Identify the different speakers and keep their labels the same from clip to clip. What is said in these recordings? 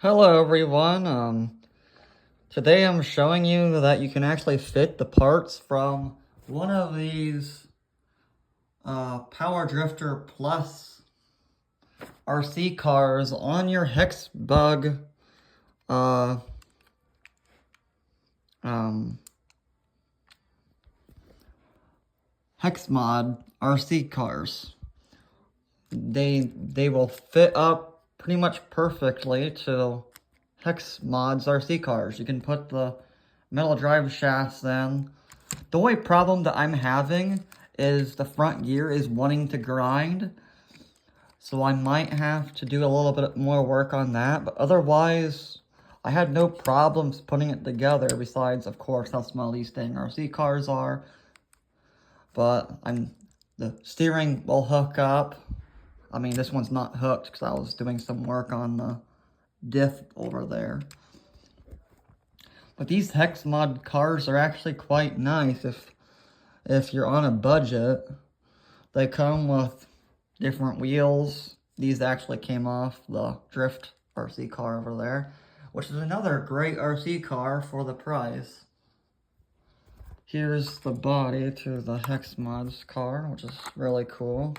Speaker 1: Hello everyone. Today I'm showing you that you can actually fit the parts from one of these Power Drifter Plus RC cars on your Hexbug uh, um, HexMod RC cars. They will fit up pretty much perfectly to HexMod's RC cars. You can put the metal drive shafts in. The only problem that I'm having is the front gear is wanting to grind. So I might have to do a little bit more work on that. But otherwise, I had no problems putting it together. Besides, of course, how small these dang RC cars are. But the steering will hook up. I mean, this one's not hooked because I was doing some work on the diff over there. But these HexMod cars are actually quite nice if you're on a budget. They come with different wheels. These actually came off the Drift RC car over there, which is another great RC car for the price. Here's the body to the HexMod's car, which is really cool.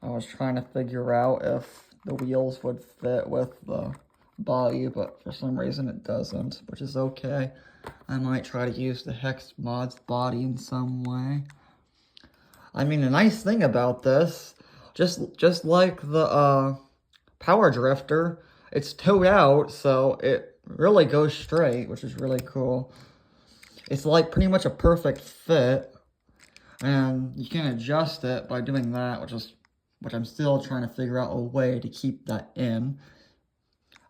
Speaker 1: I was trying to figure out if the wheels would fit with the body, but for some reason it doesn't, which is okay. I might try to use the HexMod's body in some way. I mean, the nice thing about this, just like the Power Drifter, it's towed out, so it really goes straight, which is really cool. It's like pretty much a perfect fit, and you can adjust it by doing that, which I'm still trying to figure out a way to keep that in.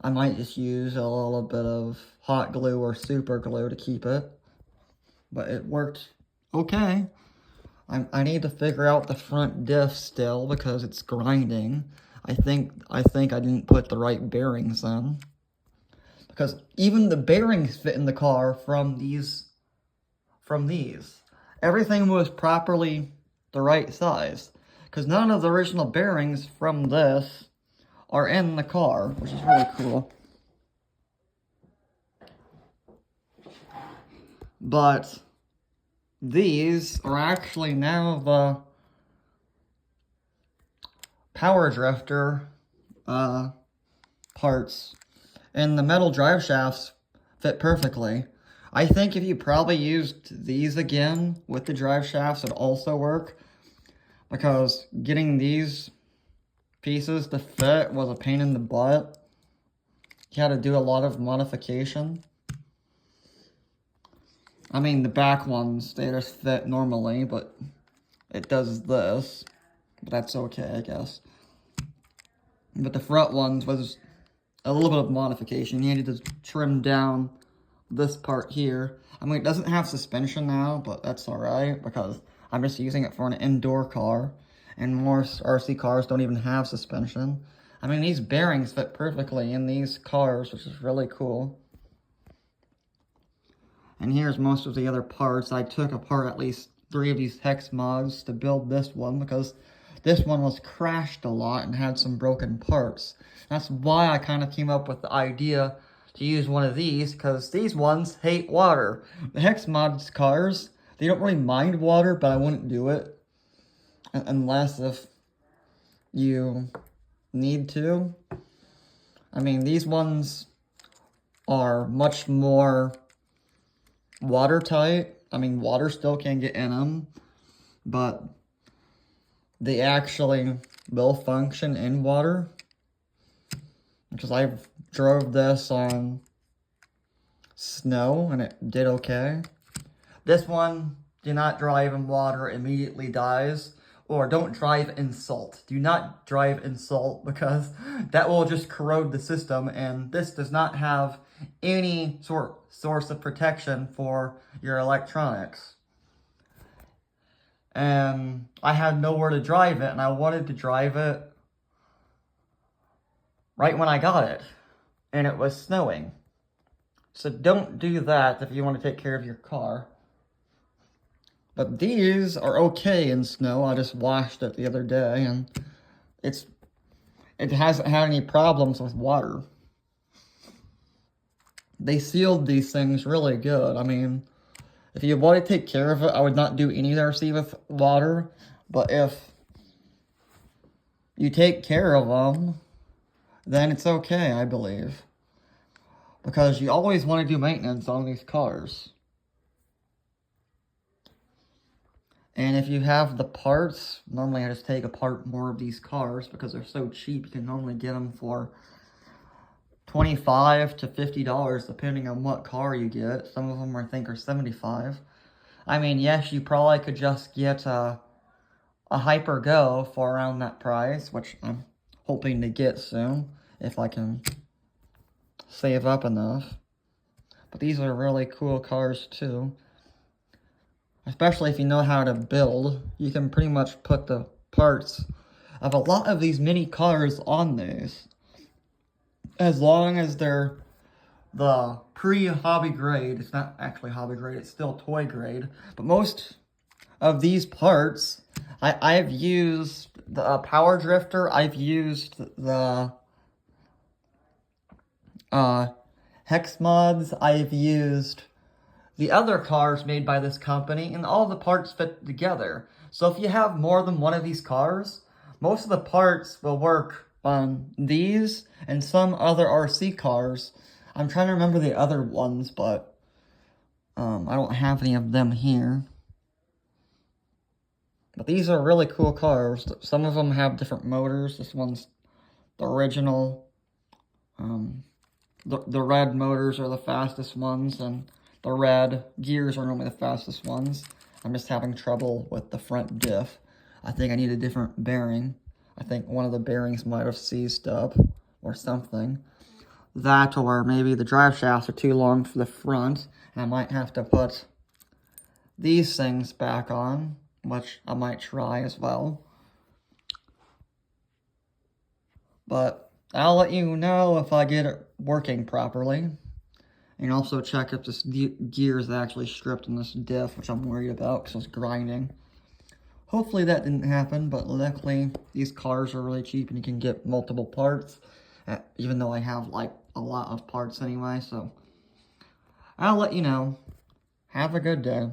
Speaker 1: I might just use a little bit of hot glue or super glue to keep it, but it worked okay. I need to figure out the front diff still because it's grinding. I think I didn't put the right bearings in. Because even the bearings fit in the car from these. Everything was properly the right size. Because none of the original bearings from this are in the car, which is really cool. But these are actually now the Power Drifter parts, and the metal drive shafts fit perfectly. I think if you probably used these again with the drive shafts, it'd also work, because getting these pieces to fit was a pain in the butt. You had to do a lot of modification. I mean, the back ones, they just fit normally, but it does this. But that's okay, I guess. But the front ones was a little bit of modification. You needed to trim down this part here. I mean, it doesn't have suspension now, but that's alright, because I'm just using it for an indoor car. And most RC cars don't even have suspension. I mean, these bearings fit perfectly in these cars, which is really cool. And here's most of the other parts. I took apart at least 3 of these HexMods to build this one, because this one was crashed a lot and had some broken parts. That's why I kind of came up with the idea to use one of these, because these ones hate water. The HexMods cars, they don't really mind water, but I wouldn't do it unless if you need to. I mean, these ones are much more watertight. I mean, water still can get in them, but they actually will function in water. Because I drove this on snow and it did okay. This one, do not drive in water, immediately dies. Or don't drive in salt. Do not drive in salt, because that will just corrode the system, and this does not have any source of protection for your electronics. And I had nowhere to drive it, and I wanted to drive it right when I got it, and it was snowing. So don't do that if you want to take care of your car. But these are okay in snow. I just washed it the other day, and it hasn't had any problems with water. They sealed these things really good. I mean, if you want to take care of it, I would not do any RC with water. But if you take care of them, then it's okay, I believe. Because you always want to do maintenance on these cars. And if you have the parts, normally I just take apart more of these cars because they're so cheap. You can normally get them for $25 to $50 depending on what car you get. Some of them I think are $75. I mean, yes, you probably could just get a Hyper Go for around that price, which I'm hoping to get soon if I can save up enough. But these are really cool cars too. Especially if you know how to build, you can pretty much put the parts of a lot of these mini cars on these. As long as they're the pre-hobby grade. It's not actually hobby grade, it's still toy grade. But most of these parts, I've used the Power Drifter, I've used the Hex Mods, I've used the other cars made by this company, and all the parts fit together. So if you have more than one of these cars, most of the parts will work on these and some other RC cars. I'm trying to remember the other ones, but I don't have any of them here. But these are really cool cars. Some of them have different motors. This one's the original. The red motors are the fastest ones, and the red gears are normally the fastest ones. I'm just having trouble with the front diff. I think I need a different bearing. I think one of the bearings might have seized up or something. That, or maybe the drive shafts are too long for the front, and I might have to put these things back on, which I might try as well. But I'll let you know if I get it working properly. And also check if this gear is actually stripped in this diff, which I'm worried about because it's grinding. Hopefully that didn't happen, but luckily these cars are really cheap and you can get multiple parts. Even though I have like a lot of parts anyway, so I'll let you know. Have a good day.